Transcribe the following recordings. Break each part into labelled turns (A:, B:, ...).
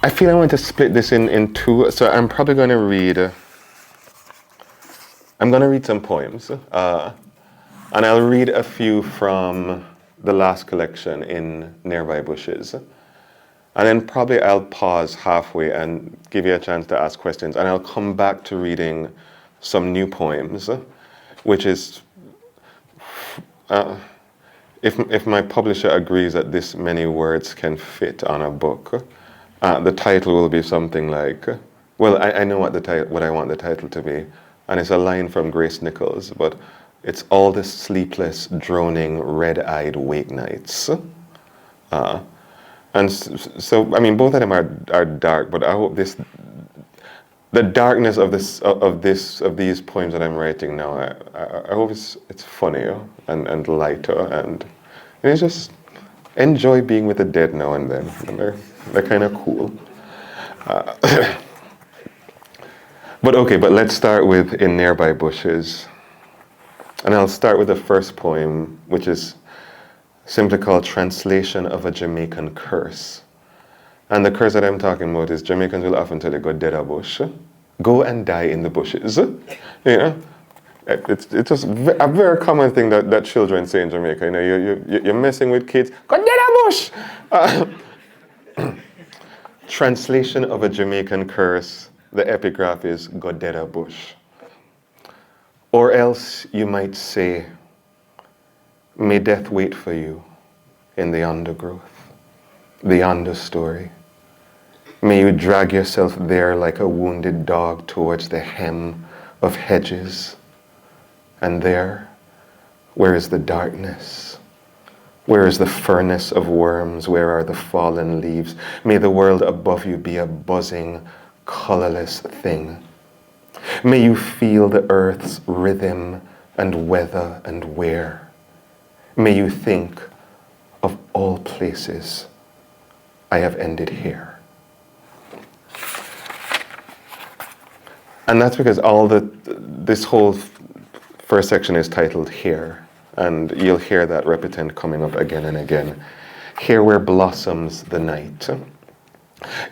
A: I feel I want to split this in two, so I'm probably going to read. I'm going to read some poems, and I'll read a few from the last collection in Nearby Bushes. And then probably I'll pause halfway and give you a chance to ask questions. And I'll come back to reading some new poems, which is, if my publisher agrees that this many words can fit on a book, the title will be something like, well, I know what I want the title to be. And it's a line from Grace Nichols, but it's all the sleepless, droning, red-eyed wake nights. And so, I mean, both of them are dark, but I hope the darkness of these poems that I'm writing now, I hope it's funnier and lighter, and it's just enjoy being with the dead now and then. And they're kind of cool. But let's start with In Nearby Bushes, and I'll start with the first poem, which is simply called Translation of a Jamaican Curse. And the curse that I'm talking about is Jamaicans will often tell you, go dead a bush. Go and die in the bushes. You know? It's just a very common thing that children say in Jamaica. You know, you're messing with kids, go dead a bush! Translation of a Jamaican curse, the epigraph is, go dead a bush. Or else you might say, may death wait for you in the undergrowth, the understory. May you drag yourself there like a wounded dog towards the hem of hedges. And there, where is the darkness? Where is the furnace of worms? Where are the fallen leaves? May the world above you be a buzzing, colorless thing. May you feel the earth's rhythm and weather and wear. May you think, of all places, I have ended here. And that's because this whole first section is titled Here, and you'll hear that repetent coming up again and again. Here where blossoms the night.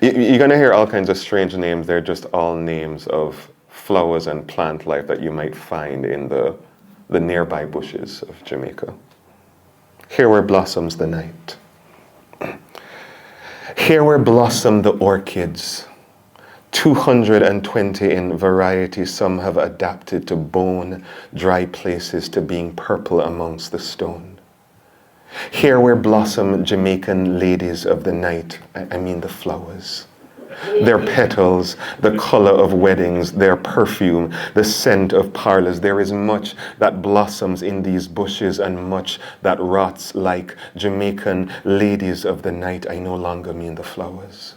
A: You're going to hear all kinds of strange names. They're just all names of flowers and plant life that you might find in the nearby bushes of Jamaica. Here where blossoms the night. Here where blossom the orchids, 220 in variety. Some have adapted to bone dry places, to being purple amongst the stone. Here where blossom Jamaican ladies of the night, I mean the flowers. Their petals, the color of weddings, their perfume, the scent of parlors. There is much that blossoms in these bushes and much that rots like Jamaican ladies of the night. I no longer mean the flowers.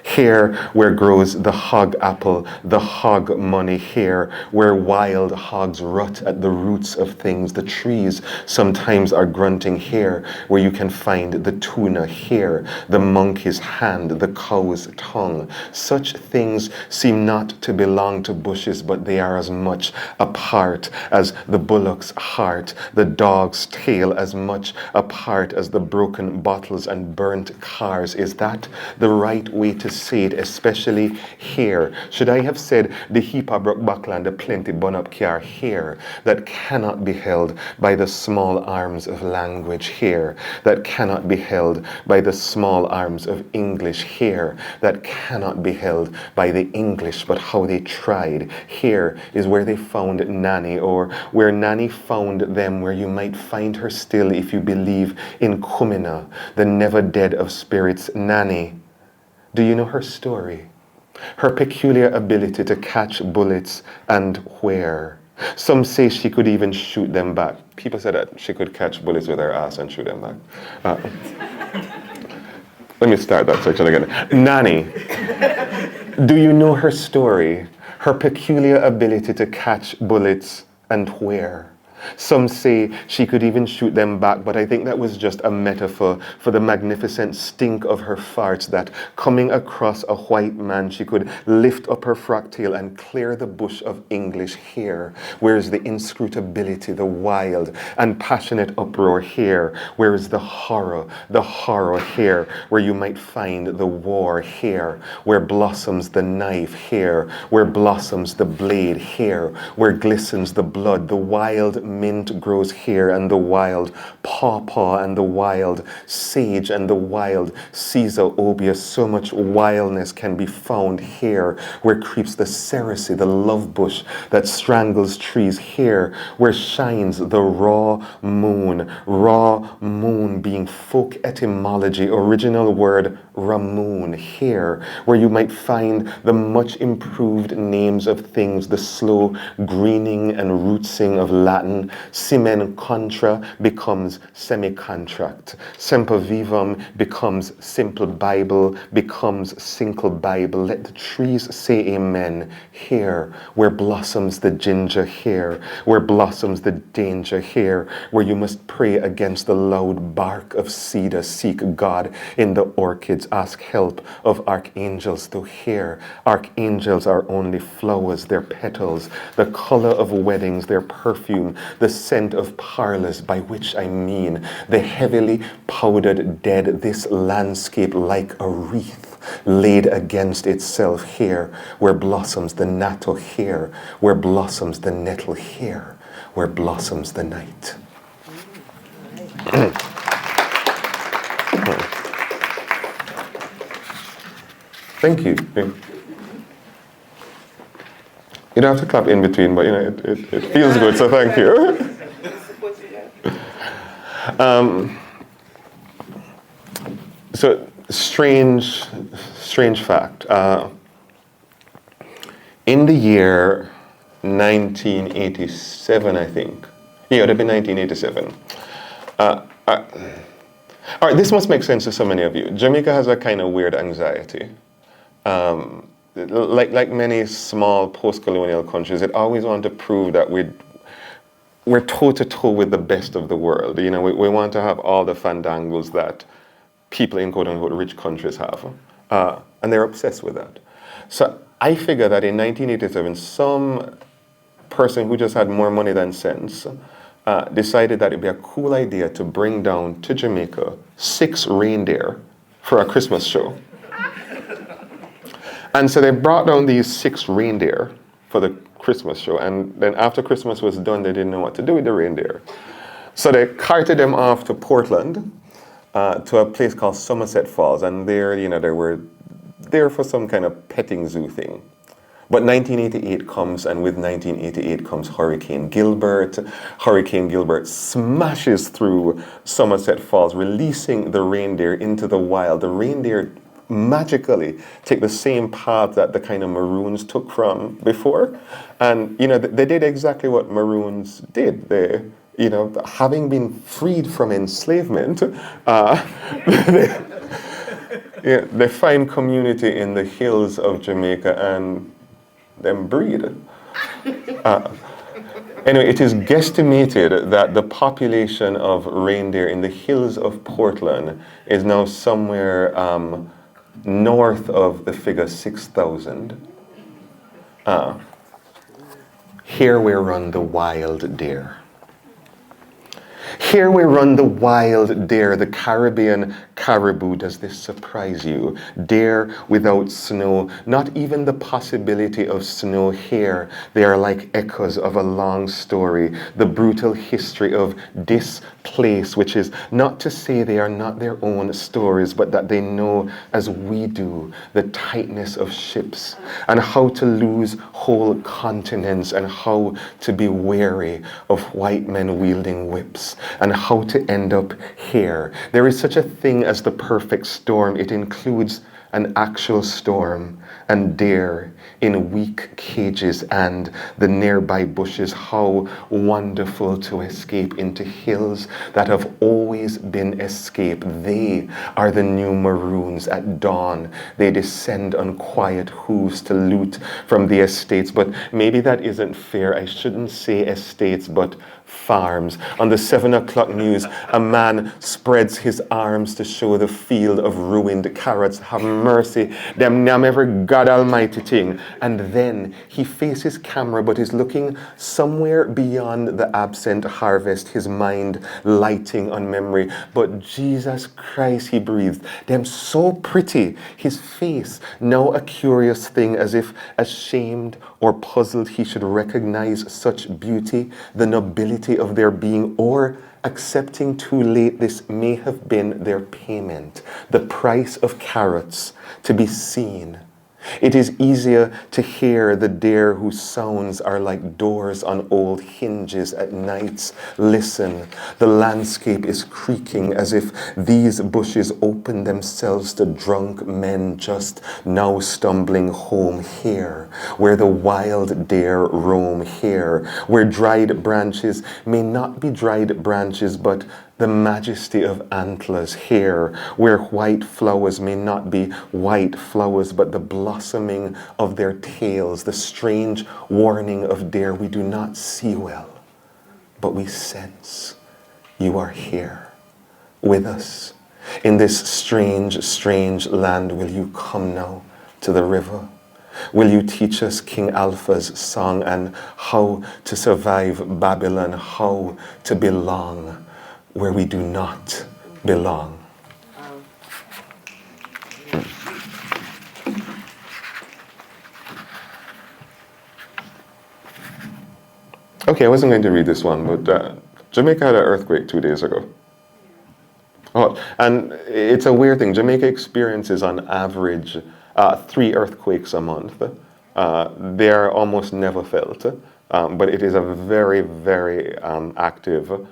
A: Here where grows the hog apple, the hog money. Here where wild hogs rut at the roots of things. The trees sometimes are grunting. Here where you can find the tuna. Here the monkey's hand, the cow's tongue. Such things seem not to belong to bushes, but they are as much a part as the bullock's heart, the dog's tail, as much a part as the broken bottles and burnt cars. Is that the right way to say it, especially here? Should I have said the heap of broke buckle and the plenty bun up car? Here that cannot be held by the small arms of language. Here that cannot be held by the small arms of English. Here that cannot be held by the English, but how they tried. Here is where they found Nanny, or where Nanny found them, where you might find her still if you believe in Kumina, the never dead of spirits. Nanny, do you know her story? Her peculiar ability to catch bullets and where. Some say she could even shoot them back. People said that she could catch bullets with her ass and shoot them back. Let me start that section again. Nanny, do you know her story? Her peculiar ability to catch bullets and where. Some say she could even shoot them back, but I think that was just a metaphor for the magnificent stink of her farts that, coming across a white man, she could lift up her frock tail and clear the bush of English here, whereas the inscrutability, the wild and passionate uproar here, whereas the horror here, where you might find the war here, where blossoms the knife here, where blossoms the blade here, where glistens the blood, the wild mint grows here, and the wild pawpaw and the wild sage and the wild Caesar obia. So much wildness can be found here, where creeps the cerasee, the love bush that strangles trees here, where shines the raw moon being folk etymology, original word Ramoon here, where you might find the much improved names of things, the slow greening and rootsing of Latin. Semen contra becomes semi-contract. Semper vivum becomes simple Bible, becomes single Bible. Let the trees say amen here, where blossoms the ginger here, where blossoms the danger here, where you must pray against the loud bark of cedar, seek God in the orchids, ask help of archangels, though here archangels are only flowers, their petals, the color of weddings, their perfume, the scent of parlors, by which I mean the heavily powdered dead, this landscape like a wreath laid against itself here, where blossoms the natto here, where blossoms the nettle here, where blossoms the night. Thank you. You don't have to clap in between, but it feels good, so thank you. So strange fact. In the year 1987, I think. Yeah, it would have been 1987. All right, this must make sense to so many of you. Jamaica has a kind of weird anxiety. Like many small post-colonial countries, it always want to prove that we're toe-to-toe with the best of the world. We want to have all the fandangles that people in quote-unquote rich countries have. And they're obsessed with that. So I figure that in 1987, some person who just had more money than sense decided that it'd be a cool idea to bring down to Jamaica 6 reindeer for a Christmas show. And so they brought down these 6 reindeer for the Christmas show. And then after Christmas was done, they didn't know what to do with the reindeer. So they carted them off to Portland, to a place called Somerset Falls. And there, they were there for some kind of petting zoo thing. But 1988 comes, and with 1988 comes Hurricane Gilbert. Hurricane Gilbert smashes through Somerset Falls, releasing the reindeer into the wild. The reindeer magically take the same path that the kind of Maroons took from before. And, they did exactly what Maroons did. They, having been freed from enslavement, they find community in the hills of Jamaica and then breed. Anyway, it is guesstimated that the population of reindeer in the hills of Portland is now somewhere north of the figure 6,000. Here we run the wild deer. Here we run the wild deer, the Caribbean caribou. Does this surprise you? Deer without snow, not even the possibility of snow here. They are like echoes of a long story, the brutal history of this place, which is not to say they are not their own stories, but that they know, as we do, the tightness of ships and how to lose whole continents and how to be wary of white men wielding whips and how to end up here. There is such a thing as the perfect storm. It includes an actual storm and deer in weak cages and the nearby bushes. How wonderful to escape into hills that have always been escaped. They are the new Maroons at dawn. They descend on quiet hooves to loot from the estates. But maybe that isn't fair. I shouldn't say estates, but farms. On the 7 o'clock news, a man spreads his arms to show the field of ruined carrots. Have mercy, them ever God Almighty thing. And then he faces camera, but is looking somewhere beyond the absent harvest, his mind lighting on memory. But Jesus Christ, he breathed. Them so pretty, his face now a curious thing, as if ashamed or puzzled he should recognize such beauty, the nobility of their being, or accepting too late this may have been their payment, the price of carrots to be seen. It is easier to hear the dare whose sounds are like doors on old hinges at nights. Listen, the landscape is creaking as if these bushes open themselves to drunk men just now stumbling home here, where the wild dare roam here, where dried branches may not be dried branches, but the majesty of antlers here, where white flowers may not be white flowers, but the blossoming of their tails, the strange warning of dare we do not see well, but we sense you are here with us. In this strange, strange land, will you come now to the river? Will you teach us King Alpha's song and how to survive Babylon, how to belong where we do not belong? Okay, I wasn't going to read this one, but Jamaica had an earthquake 2 days ago. Oh, and it's a weird thing. Jamaica experiences on average 3 earthquakes a month. They are almost never felt, but it is a very, very active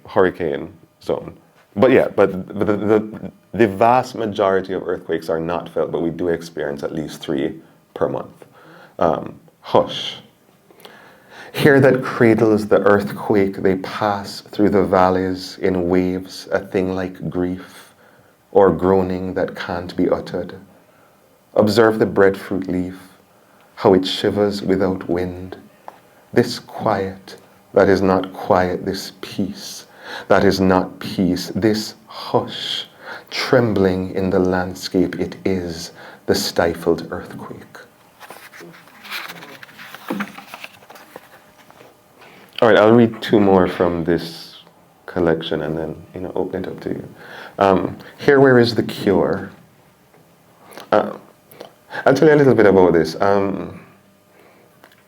A: hurricane zone. But the vast majority of earthquakes are not felt, but we do experience at least 3 per month. Hush. Here that cradles the earthquake, they pass through the valleys in waves, a thing like grief or groaning that can't be uttered. Observe the breadfruit leaf, how it shivers without wind. This quiet that is not quiet, this peace that is not peace, this hush, trembling in the landscape, it is the stifled earthquake. All right, I'll read 2 more from this collection and then, open it up to you. Here, where is the cure? I'll tell you a little bit about this.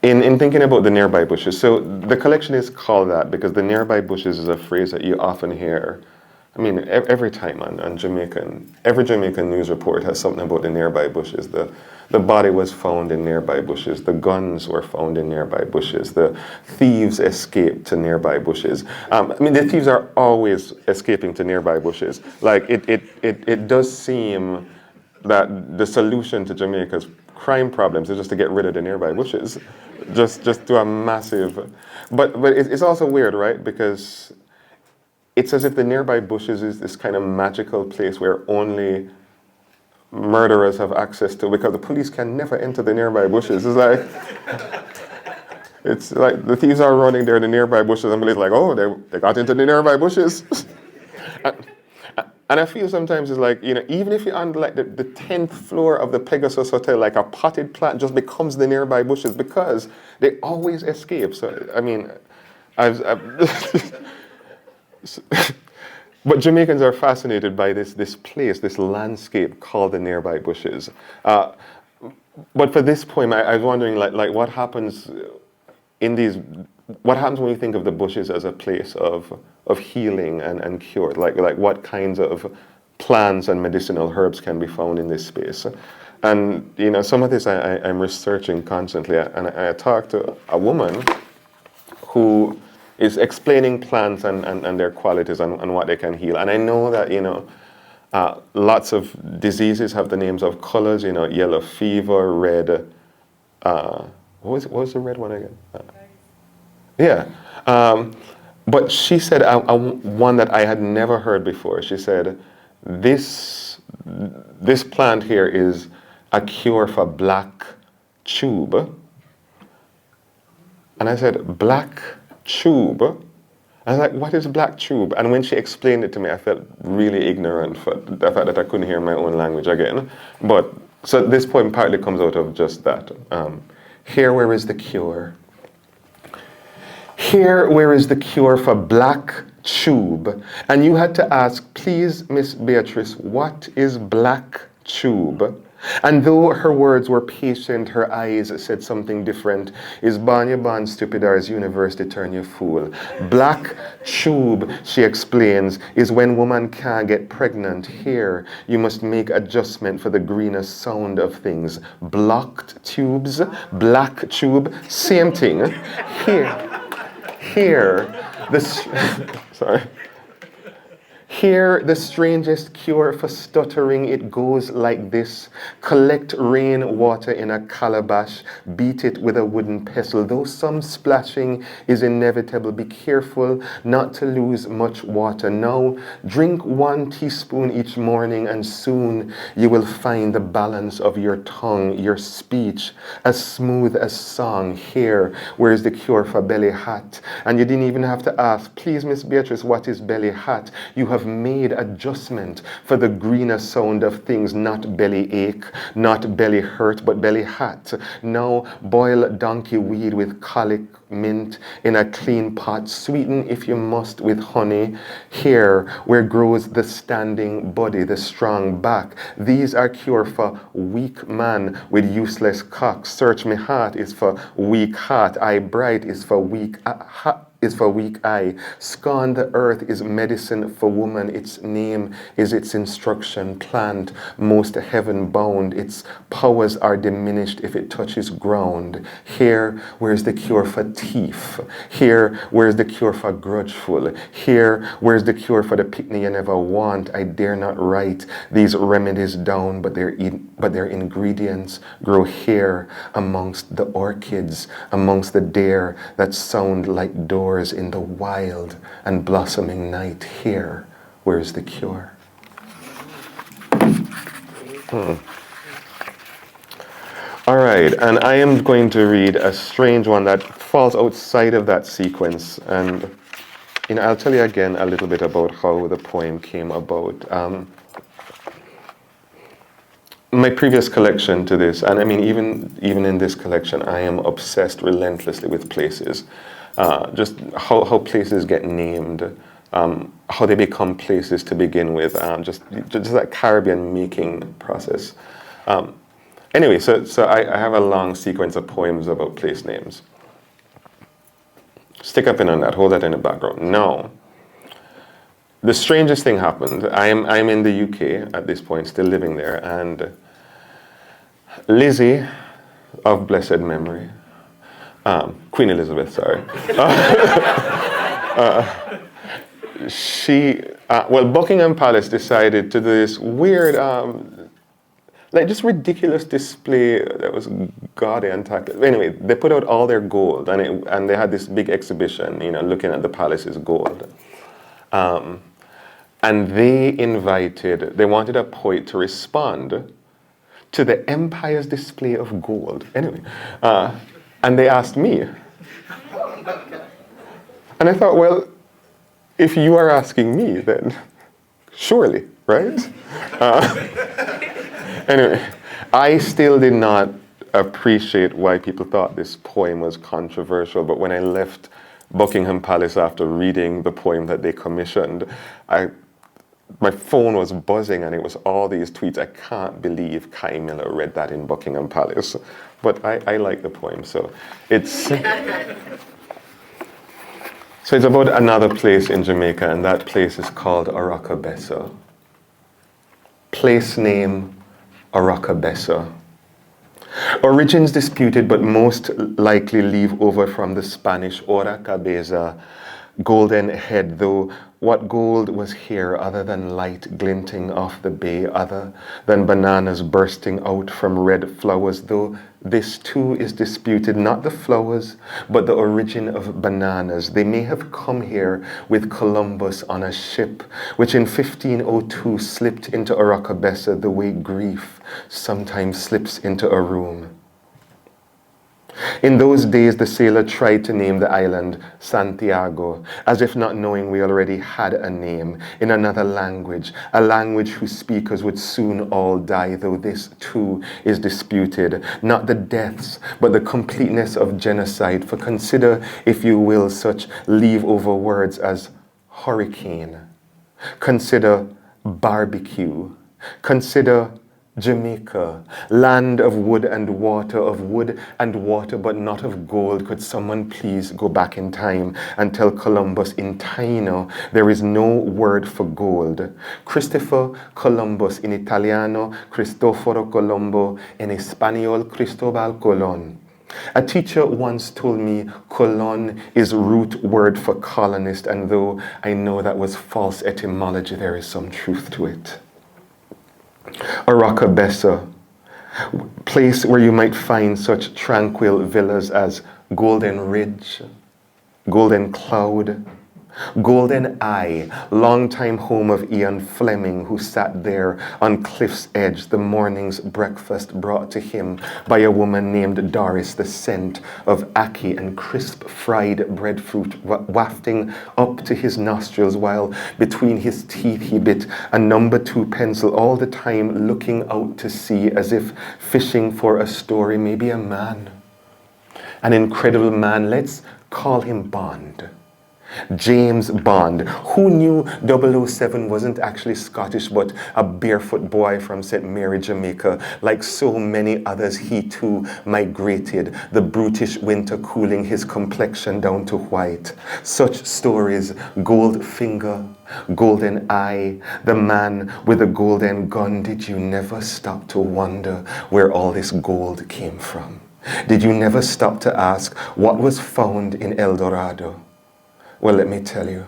A: In thinking about the nearby bushes, so the collection is called that because the nearby bushes is a phrase that you often hear. I mean, every time on every Jamaican news report has something about the nearby bushes. The body was found in nearby bushes. The guns were found in nearby bushes. The thieves escaped to nearby bushes. The thieves are always escaping to nearby bushes. Like, it does seem that the solution to Jamaica's crime problems is just to get rid of the nearby bushes. Just do a massive... But it's also weird, right? Because it's as if the nearby bushes is this kind of magical place where only murderers have access to, because the police can never enter the nearby bushes. It's like the thieves are running there in the nearby bushes, and police like, oh, they got into the nearby bushes. And I feel sometimes it's like, even if you're on like the 10th floor of the Pegasus Hotel, like a potted plant just becomes the nearby bushes because they always escape. So, I mean, I've but Jamaicans are fascinated by this place, this landscape called the nearby bushes. But for this poem, I was wondering, like what happens what happens when we think of the bushes as a place of healing and cure? Like what kinds of plants and medicinal herbs can be found in this space? And some of this I'm researching constantly, and I talked to a woman who is explaining plants and their qualities and what they can heal. And I know that lots of diseases have the names of colors. Yellow fever, red. What was the red one again? But she said one that I had never heard before. She said, this plant here is a cure for black tube. And I said, black tube? I was like, what is black tube? And when she explained it to me, I felt really ignorant for the fact that I couldn't hear my own language again. But, so this poem partly comes out of just that. Here, where is the cure? Here, where is the cure for black tube? And you had to ask, please, Miss Beatrice, what is black tube? And though her words were patient, her eyes said something different. Is born you born stupid, or is university turn you fool? Black tube, she explains, is when woman can't get pregnant. Here, you must make adjustment for the greener sound of things. Blocked tubes, black tube, same thing. Here, this, sorry. Here, the strangest cure for stuttering, it goes like this. Collect rain water in a calabash, beat it with a wooden pestle. Though some splashing is inevitable, be careful not to lose much water. Now, drink 1 teaspoon each morning, and soon you will find the balance of your tongue, your speech, as smooth as song. Here, where's the cure for belly hat? And you didn't even have to ask, please, Miss Beatrice, what is belly hat? You have made adjustment for the greener sound of things, not belly ache, not belly hurt, but belly hat. Now boil donkey weed with colic mint in a clean pot, sweeten if you must with honey. Here where grows the standing body, the strong back, these are cure for weak man with useless cock. Search me heart is for weak heart, eye bright is for weak is for weak eye. Scorn the earth is medicine for woman. Its name is its instruction. Plant most heaven bound. Its powers are diminished if it touches ground. Here, where's the cure for thief? Here, where's the cure for grudgeful? Here, where's the cure for the picnic you never want? I dare not write these remedies down, but their ingredients grow here amongst the orchids, amongst the deer that sound like doors in the wild and blossoming night. Here, where's the cure? All right, and I am going to read a strange one that falls outside of that sequence, and I'll tell you again a little bit about how the poem came about. My previous collection to this, and I mean even in this collection, I am obsessed relentlessly with places. Just how places get named, how they become places to begin with, just that Caribbean making process. Anyway, so I have a long sequence of poems about place names. Stick a pin on that, hold that in the background. Now, the strangest thing happened. I'm in the UK at this point, still living there, and Lizzie, of blessed memory, Queen Elizabeth, sorry. Buckingham Palace decided to do this weird, just ridiculous display that was gaudy and tacky. Anyway, they put out all their gold, and they had this big exhibition, looking at the palace's gold. And they wanted a poet to respond to the empire's display of gold. Anyway, and they asked me. And I thought, well, if you are asking me, then surely, right? Anyway, I still did not appreciate why people thought this poem was controversial, but when I left Buckingham Palace after reading the poem that they commissioned, my phone was buzzing and it was all these tweets. I can't believe Kai Miller read that in Buckingham Palace. But I like the poem, so it's about another place in Jamaica, and that place is called Oracabessa. Place name, Oracabessa. Origins disputed, but most likely leave over from the Spanish Ora Cabeza, golden head, though what gold was here other than light glinting off the bay, other than bananas bursting out from red flowers, though this too is disputed, not the flowers, but the origin of bananas. They may have come here with Columbus on a ship, which in 1502 slipped into Oracabessa the way grief sometimes slips into a room. In those days, the sailor tried to name the island Santiago, as if not knowing we already had a name in another language, a language whose speakers would soon all die, though this too is disputed. Not the deaths, but the completeness of genocide. For consider, if you will, such leave-over words as hurricane. Consider barbecue. Consider Jamaica, land of wood and water, but not of gold. Could someone please go back in time and tell Columbus in Taino there is no word for gold? Christopher Columbus in Italiano, Cristoforo Colombo, in Espanol, Cristobal Colón. A teacher once told me colon is root word for colonist, and though I know that was false etymology, there is some truth to it. Aracabessa, place where you might find such tranquil villas as Golden Ridge, Golden Cloud, Golden Eye, longtime home of Ian Fleming, who sat there on Cliff's Edge, the morning's breakfast brought to him by a woman named Doris, the scent of ackee and crisp fried breadfruit wafting up to his nostrils, while between his teeth he bit a number 2 pencil, all the time looking out to sea as if fishing for a story, maybe a man. An incredible man, let's call him Bond. James Bond, who knew 007 wasn't actually Scottish but a barefoot boy from St. Mary, Jamaica. Like so many others, he too migrated, the brutish winter cooling his complexion down to white. Such stories, Goldfinger, Golden Eye, the man with a golden gun. Did you never stop to wonder where all this gold came from? Did you never stop to ask what was found in El Dorado? Well, let me tell you,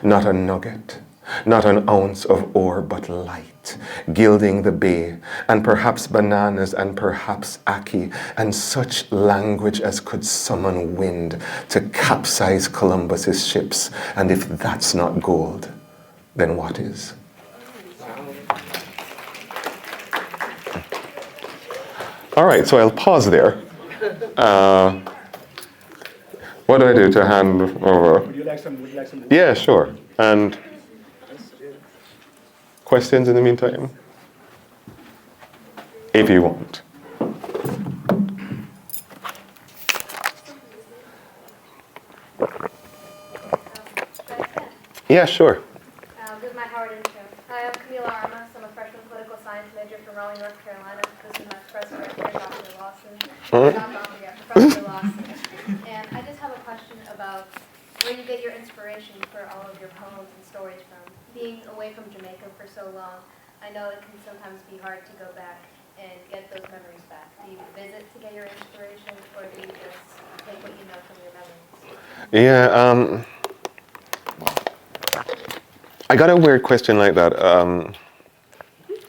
A: not a nugget, not an ounce of ore, but light, gilding the bay, and perhaps bananas, and perhaps ackee, and such language as could summon wind to capsize Columbus's ships. And if that's not gold, then what is? All right, so I'll pause there. What do I do to hand over? Would you like some? Yeah, sure. And questions in the meantime? If you want. Yeah, sure.
B: This is my Howard intro. Hi, I'm Camila Armas. I'm a freshman political science major from Raleigh, North Carolina. This is my professor right here, Dr. Lawson. Professor Lawson. And I just have a question about where you get your inspiration for all of your poems and stories from. Being away from Jamaica for so long, I know it can sometimes be hard to go back and get those memories back. Do you visit to get your inspiration, or do you just take what you know from your memories?
A: Yeah, I got a weird question like that.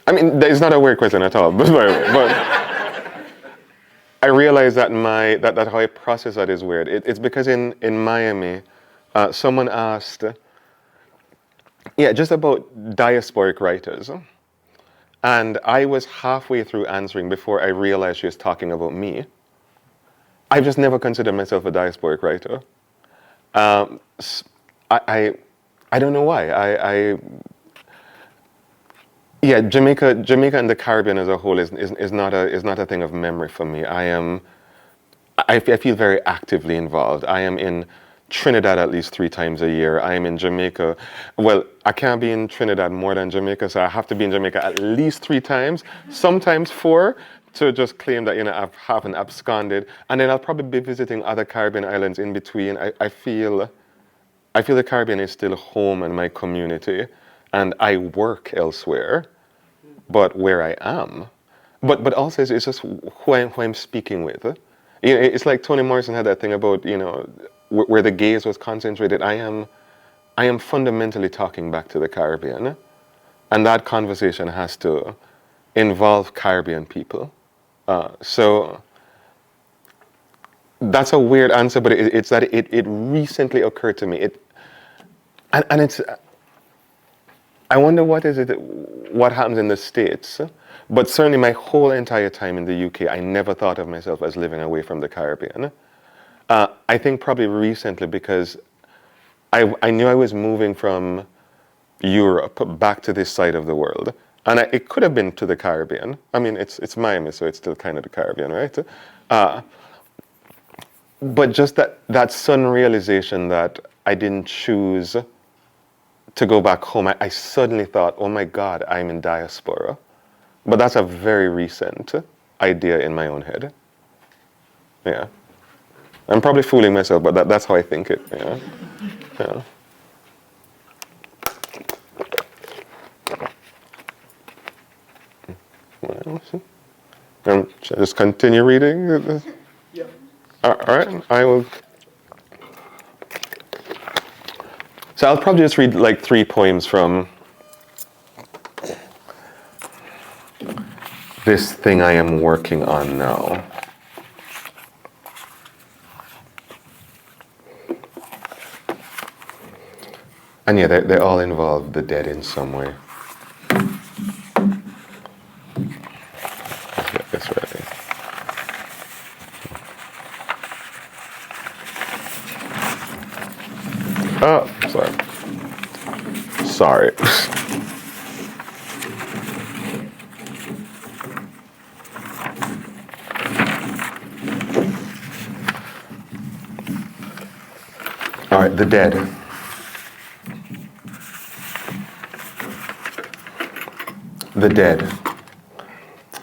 A: I mean, it's not a weird question at all, but I realize that that how I process that is weird. It's because in Miami, someone asked, just about diasporic writers. And I was halfway through answering before I realized she was talking about me. I've just never considered myself a diasporic writer. I don't know why. Jamaica and the Caribbean as a whole is not a thing of memory for me. I feel very actively involved. I am in Trinidad at least 3 times a year. I am in Jamaica. Well, I can't be in Trinidad more than Jamaica, so I have to be in Jamaica at least 3 times, sometimes 4, to just claim that I haven't absconded. And then I'll probably be visiting other Caribbean islands in between. I feel the Caribbean is still home and my community, and I work elsewhere, but where I am. But also it's just who I'm speaking with. It's like Toni Morrison had that thing about, where the gaze was concentrated. I am fundamentally talking back to the Caribbean, and that conversation has to involve Caribbean people. So that's a weird answer, but it's that it recently occurred to me. And it's, I wonder what happens in the States But certainly my whole entire time in the UK, I never thought of myself as living away from the Caribbean. I think probably recently because I knew I was moving from Europe back to this side of the world. And it could have been to the Caribbean. I mean, it's Miami, so it's still kind of the Caribbean, right? Uh, but just that sudden realization that I didn't choose to go back home, I suddenly thought, oh my God, I'm in diaspora. But that's a very recent idea in my own head. Yeah. I'm probably fooling myself, but that's how I think it. Yeah. Yeah. What else? Should I just continue reading?
C: Yeah.
A: All right, I will. So I'll probably just read like 3 poems from this thing I am working on now. And yeah, they all involve the dead in some way. Let's get this ready. Oh, sorry. Sorry. All right, the dead. The dead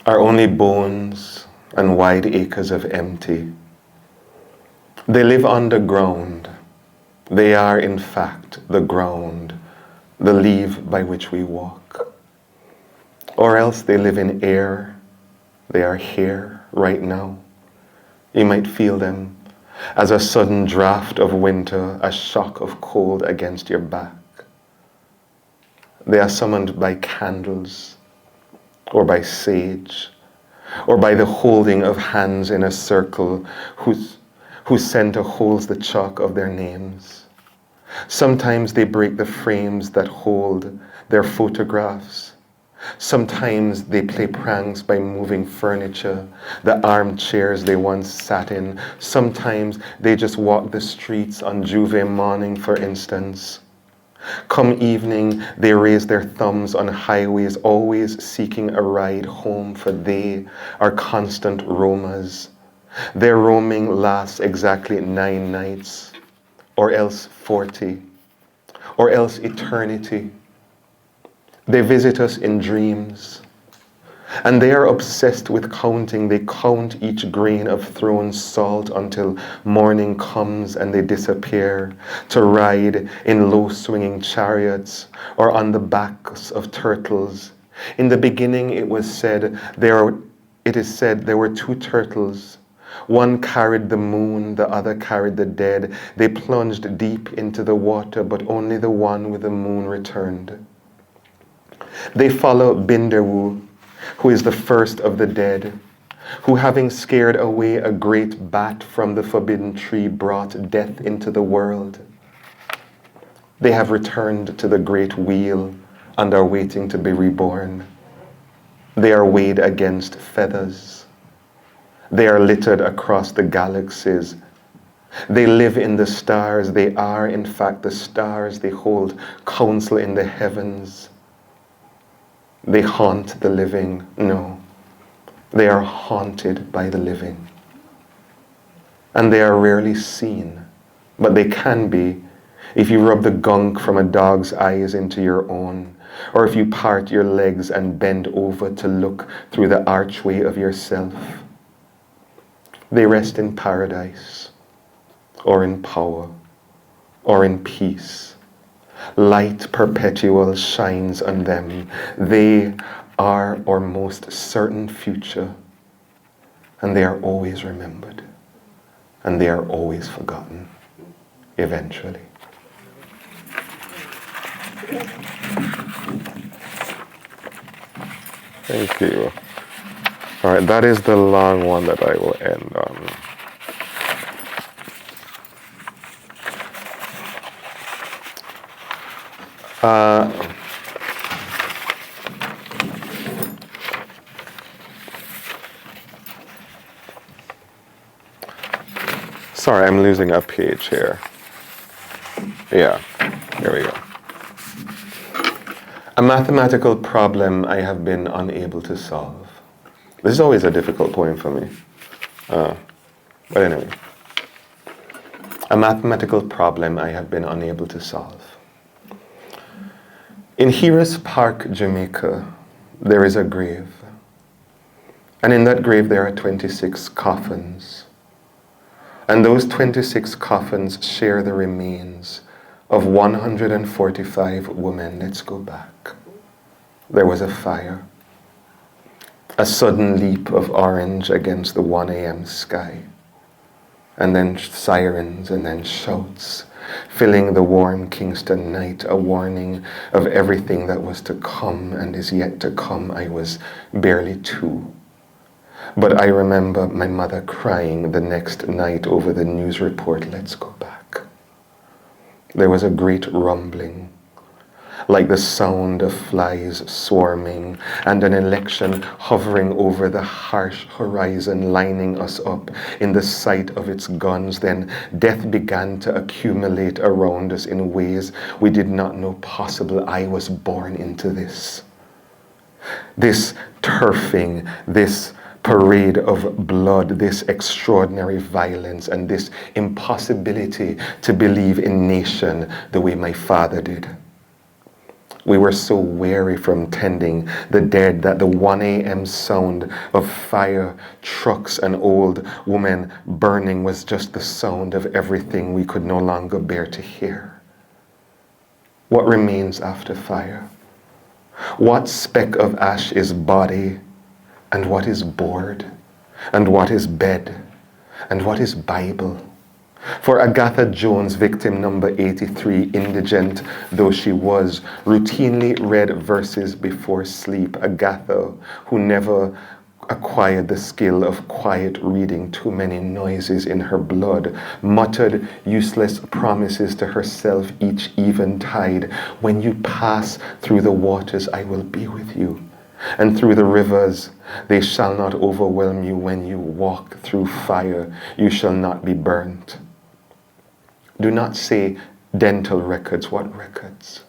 A: are only bones and wide acres of empty. They live underground. They are, in fact, the ground, the leaf by which we walk. Or else they live in air. They are here, right now. You might feel them as a sudden draft of winter, a shock of cold against your back. They are summoned by candles, or by sage, or by the holding of hands in a circle whose center holds the chalk of their names. Sometimes they break the frames that hold their photographs. Sometimes they play pranks by moving furniture, the armchairs they once sat in. Sometimes they just walk the streets on Juve morning, for instance. Come evening, they raise their thumbs on highways, always seeking a ride home, for they are constant roamers. Their roaming lasts exactly 9 nights, or else 40, or else eternity. They visit us in dreams, and they are obsessed with counting. They count each grain of thrown salt until morning comes and they disappear, to ride in low-swinging chariots or on the backs of turtles. In the beginning it is said there were 2 turtles. One carried the moon, the other carried the dead. They plunged deep into the water, but only the one with the moon returned. They follow Binderwu, who is the first of the dead, who, having scared away a great bat from the forbidden tree, brought death into the world. They have returned to the great wheel and are waiting to be reborn. They are weighed against feathers. They are littered across the galaxies. They live in the stars. They are, in fact, the stars. They hold counsel in the heavens. They haunt the living. No, they are haunted by the living. And they are rarely seen, but they can be if you rub the gunk from a dog's eyes into your own, or if you part your legs and bend over to look through the archway of yourself. They rest in paradise, or in power, or in peace. Light perpetual shines on them. They are our most certain future, and they are always remembered, and they are always forgotten, eventually. Thank you. All right, that is the long one that I will end on. Sorry, I'm losing a page here. Yeah, here we go. A mathematical problem I have been unable to solve. This is always a difficult poem for me. But anyway. A mathematical problem I have been unable to solve. In Heroes Park, Jamaica, there is a grave. And in that grave there are 26 coffins. And those 26 coffins share the remains of 145 women. Let's go back. There was a fire. A sudden leap of orange against the 1 a.m. sky. And then sirens and then shouts, filling the warm Kingston night, a warning of everything that was to come and is yet to come. I was barely 2. But I remember my mother crying the next night over the news report, let's go back. There was a great rumbling, like the sound of flies swarming, and an election hovering over the harsh horizon, lining us up in the sight of its guns. Then death began to accumulate around us in ways we did not know possible. I was born into this. This turfing, this parade of blood, this extraordinary violence, and this impossibility to believe in nation the way my father did. We were so weary from tending the dead that the 1 a.m. sound of fire, trucks, and old women burning was just the sound of everything we could no longer bear to hear. What remains after fire? What speck of ash is body, and what is board, and what is bed, and what is Bible? For Agatha Jones, victim number 83, indigent though she was, routinely read verses before sleep. Agatha, who never acquired the skill of quiet reading, too many noises in her blood, muttered useless promises to herself each eventide. When you pass through the waters, I will be with you. And through the rivers, they shall not overwhelm you. When you walk through fire, you shall not be burnt. Do not say dental records. What records?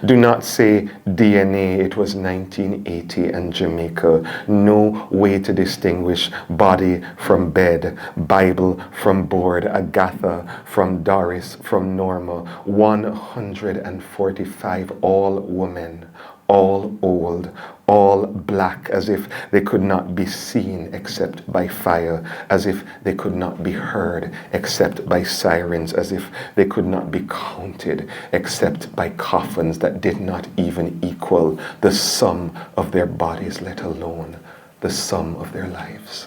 A: Do not say DNA. It was 1980 and Jamaica. No way to distinguish body from bed, Bible from board, Agatha from Doris, from Norma. 145, all women, all old, all black, as if they could not be seen except by fire, as if they could not be heard except by sirens, as if they could not be counted except by coffins that did not even equal the sum of their bodies, let alone the sum of their lives.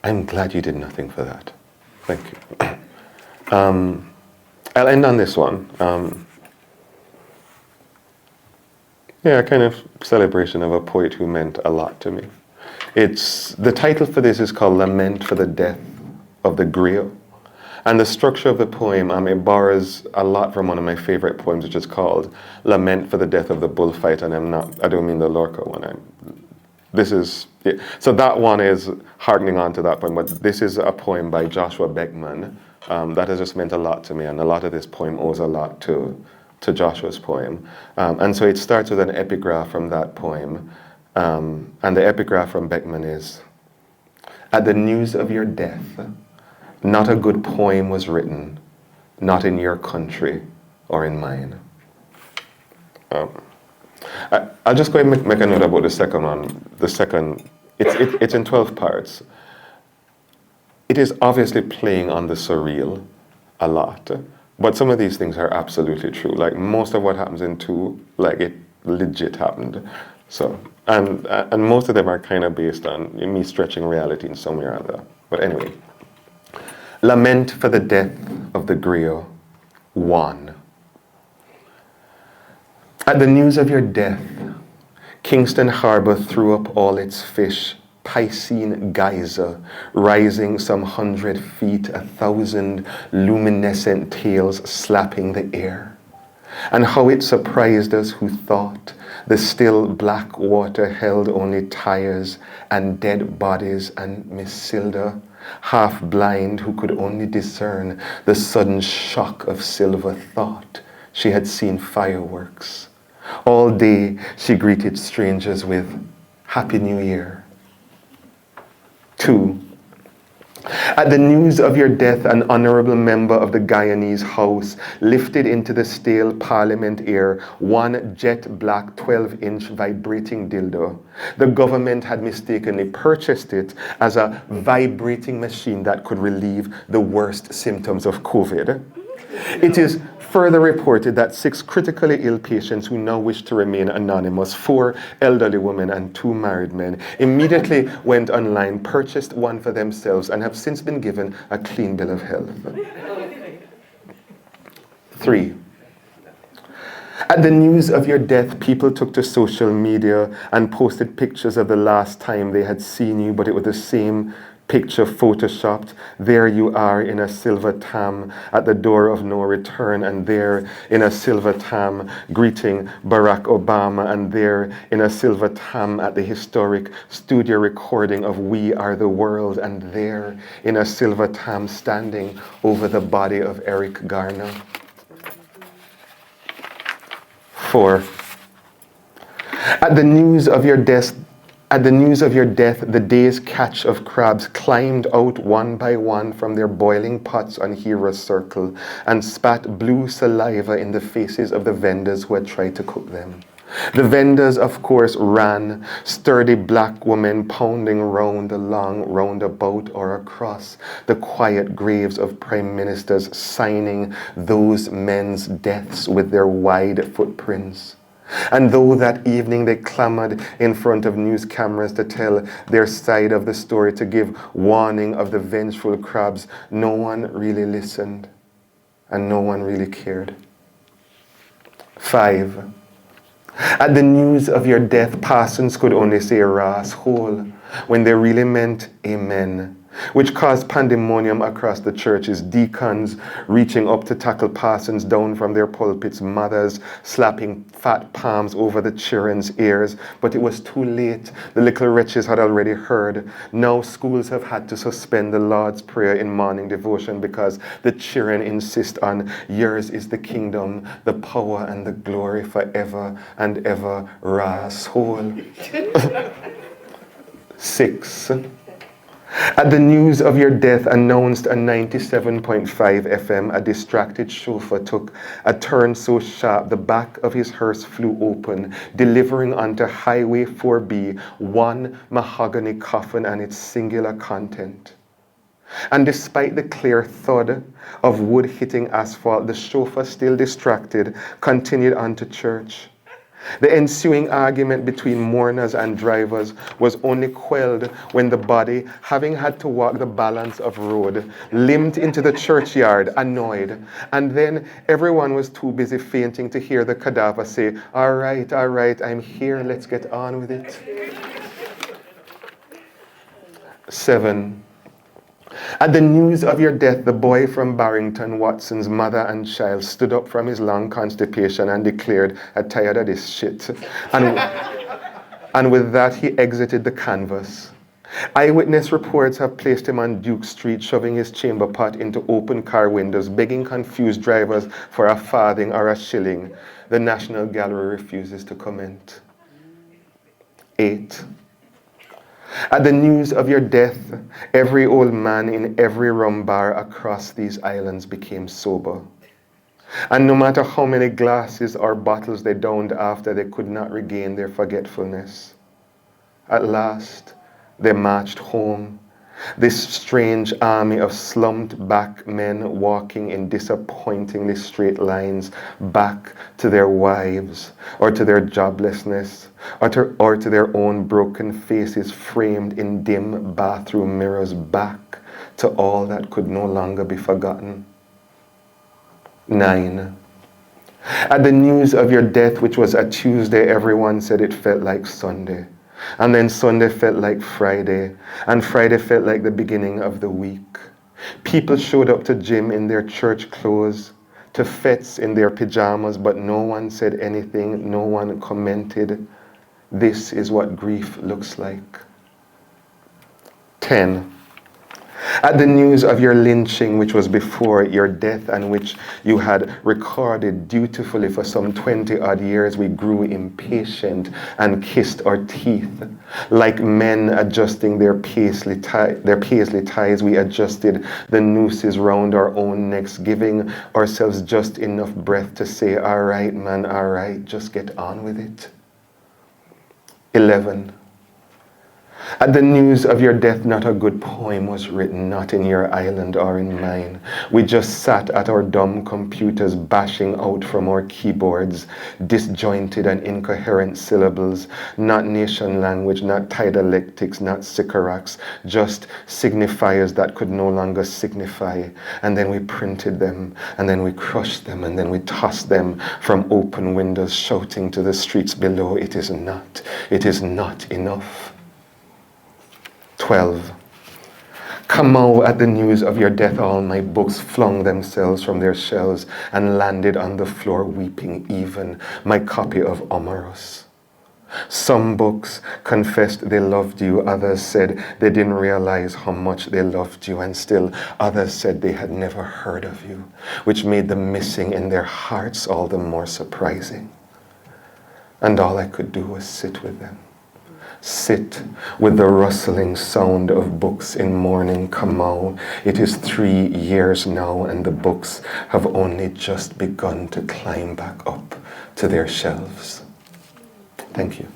A: I'm glad you did nothing for that. Thank you. I'll end on this one. A kind of celebration of a poet who meant a lot to me. The title for this is called Lament for the Death of the Griot. And the structure of the poem, it borrows a lot from one of my favorite poems, which is called Lament for the Death of the Bullfight. And I don't mean the Lorca one. So that one is harkening on to that poem, but this is a poem by Joshua Beckman that has just meant a lot to me, and a lot of this poem owes a lot to Joshua's poem. And so it starts with an epigraph from that poem, and the epigraph from Beckman is, "At the news of your death, not a good poem was written, not in your country or in mine." I'll just go and make a note about the second one. It's in 12 parts. It is obviously playing on the surreal a lot, but some of these things are absolutely true. Like most of what happens in 2, like it legit happened. So, and most of them are kind of based on me stretching reality in some way or other. But anyway, Lament for the Death of the Griot, 1. At the news of your death, Kingston Harbor threw up all its fish, Piscine geyser, rising some 100 feet, 1,000 luminescent tails slapping the air. And how it surprised us who thought The still black water held only tires and dead bodies, and Miss Silda, half blind, who could only discern the sudden shock of silver, thought she had seen fireworks. All day she greeted strangers with Happy New Year. 2. At the news of your death, an honorable member of the Guyanese House lifted into the stale Parliament air one jet black 12-inch vibrating dildo. The government had mistakenly purchased it as a vibrating machine that could relieve the worst symptoms of COVID. It is further reported that 6 critically ill patients who now wish to remain anonymous, 4 elderly women and 2 married men, immediately went online, purchased one for themselves, and have since been given a clean bill of health. 3. At the news of your death, people took to social media and posted pictures of the last time they had seen you, but it was the same picture photoshopped. There you are in a silver tam at the door of no return, and there in a silver tam greeting Barack Obama, and there in a silver tam at the historic studio recording of We Are the World, and there in a silver tam standing over the body of Eric Garner. 4. At the news of your death, the day's catch of crabs climbed out one by one from their boiling pots on Hero's Circle and spat blue saliva in the faces of the vendors who had tried to cook them. The vendors, of course, ran, sturdy black women pounding round a long roundabout or across the quiet graves of prime ministers, signing those men's deaths with their wide footprints. And though that evening they clamored in front of news cameras to tell their side of the story, to give warning of the vengeful crabs, no one really listened and no one really cared. 5. At the news of your death, parsons could only say "ras hole" when they really meant amen, which caused pandemonium across the churches, deacons reaching up to tackle parsons down from their pulpits, mothers slapping fat palms over the children's ears. But it was too late. The little wretches had already heard. Now schools have had to suspend the Lord's Prayer in morning devotion because the children insist on "Yours is the kingdom, the power and the glory forever and ever, ras hole." 6. At the news of your death, announced on 97.5 FM, a distracted chauffeur took a turn so sharp the back of his hearse flew open, delivering onto Highway 4B one mahogany coffin and its singular content. And despite the clear thud of wood hitting asphalt, the chauffeur, still distracted, continued on to church. The ensuing argument between mourners and drivers was only quelled when the body, having had to walk the balance of road, limped into the churchyard, annoyed. And then everyone was too busy fainting to hear the cadaver say, all right, I'm here, let's get on with it." 7. At the news of your death, the boy from Barrington, Watson's mother and child, stood up from his long constipation and declared, "I'm tired of this shit." And with that, he exited the canvas. Eyewitness reports have placed him on Duke Street, shoving his chamber pot into open car windows, begging confused drivers for a farthing or a shilling. The National Gallery refuses to comment. 8. At the news of your death, every old man in every rum bar across these islands became sober. And no matter how many glasses or bottles they downed after, they could not regain their forgetfulness. At last, they marched home, this strange army of slumped back men walking in disappointingly straight lines back to their wives, or to their joblessness, or to their own broken faces framed in dim bathroom mirrors, back to all that could no longer be forgotten. 9. At the news of your death, which was a Tuesday, everyone said it felt like Sunday. And then Sunday felt like Friday, and Friday felt like the beginning of the week. People showed up to gym in their church clothes, to fetes in their pajamas, but no one said anything, no one commented. This is what grief looks like. 10. At the news of your lynching, which was before your death and which you had recorded dutifully for some 20-odd years, we grew impatient and kissed our teeth. Like men adjusting their paisley ties, we adjusted the nooses round our own necks, giving ourselves just enough breath to say, all right, man, all right, just get on with it. 11. At the news of your death, not a good poem was written, not in your island or in mine. We just sat at our dumb computers, bashing out from our keyboards disjointed and incoherent syllables, not nation language, not dialectics, not sycorax, just signifiers that could no longer signify. And then we printed them, and then we crushed them, and then we tossed them from open windows, shouting to the streets below, it is not enough. 12. Kamau, at the news of your death, all my books flung themselves from their shelves and landed on the floor weeping, even my copy of Omarus. Some books confessed they loved you, others said they didn't realize how much they loved you, and still others said they had never heard of you, which made the missing in their hearts all the more surprising. And all I could do was sit with them. Sit with the rustling sound of books in morning Kamau. It is 3 years now, and the books have only just begun to climb back up to their shelves. Thank you.